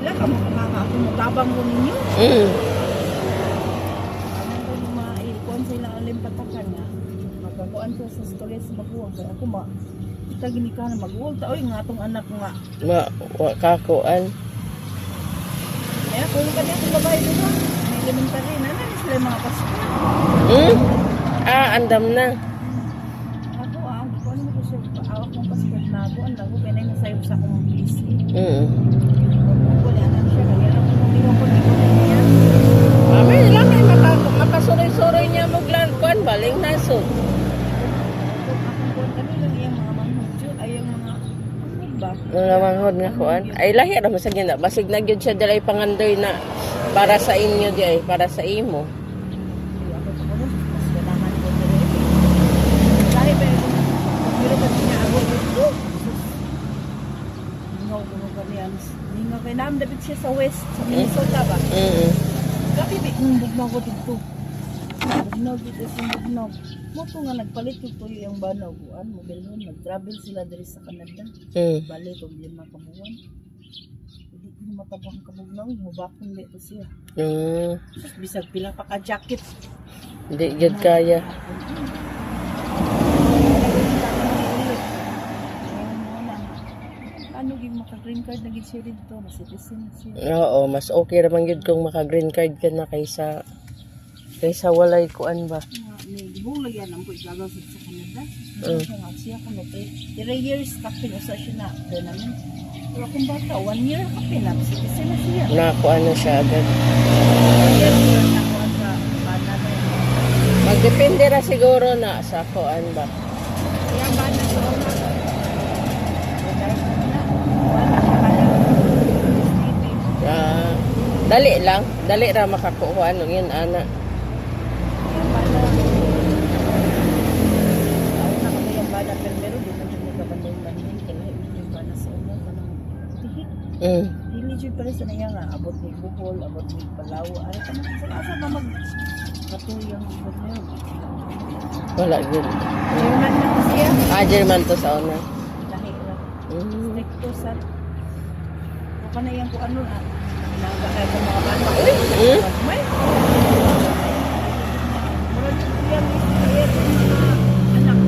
Wala ka makakako mo tabang ko ninyo. Ano ko yung maikuan sila alim patakan nga. Magkakuan ko sa storage sa maguwang. Kaya ako kita gini ka na mag-uwag. Oy nga itong anak nga. Kakuan. Kaya kung kanya sa babae dito, may elementary na sila yung mga pasko. Andam na. Ako kuan mo ko siya. Awak mong pasko na ako. Ang lago, kaya na yung nasayop sa akong PC. Mamay lang ay makasuroy-suroy niya maglan kuan baling nasod. Mga manghod nga kuan. Ay lahi ra masag na basig na gyud siya dalay pangandoy na para sa inyo di ay para sa imo. Ningaw kay naam dapat siya sa west, sa Minnesota ba? Grabe, bugnaw ko dito. Bugnaw dito sa bugnaw. Moto nga nagpalit ko yung banaw. Mobile nun, nag-travel sila dari sa Canada. Balik kung di makabuwan. Hindi ko matabang kabugnaw, mubakong dito siya. Bisag pila pa ka-jacket. Hindi gud kaya. Ano yung maka-green card na gid siya dito, na citizen siya. Oo, mas okay ra man gyud kung maka-green card ka na kaysa walay kuan ba. Gibong lagyan ang kuy gagaw sa Canada. Siya ko na 3 years kapin usa siya na namin. Pero kung bata 1 year kapin na citizen na siya. Nakuan na siya agad. Magdepende ra siguro na sa kuan ba. Kaya ba na sa dali ra makakuha ano yun ana. Dili jud pala sa niya nga abot ni Bohol, abot ni Palawa, ay kanang asa ba mag katuyang ibot niyo. Wala gud. German na siya. German to sa una. Lahi ra. Stricto sa ko na yang ko ano na nagakay ko mga bata. May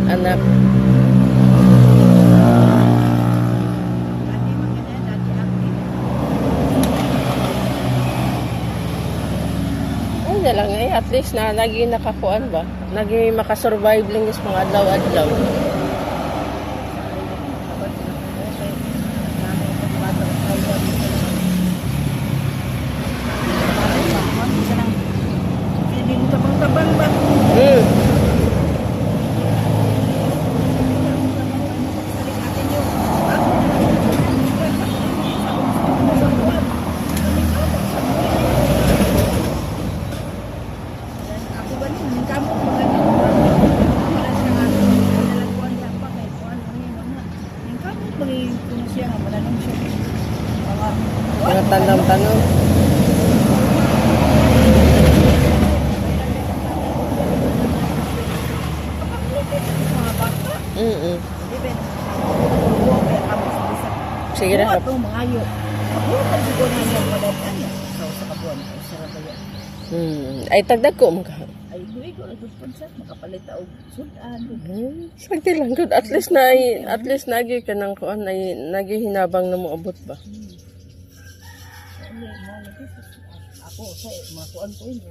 anak. Ay, lang eh. At least na naging nakakuan ba? Naging makasurvive lang yung mga adlaw-adlaw. tabang ba? Mga tanong-tanong. Sige na. Ay tagdag ko mga. Ay duwi ko lang sponsor makapalit og sudan. Sagdi lang good at least nagi ka nang kuan ay nagihinabang na mo abot ba. Ako sa mga kuan ko yun.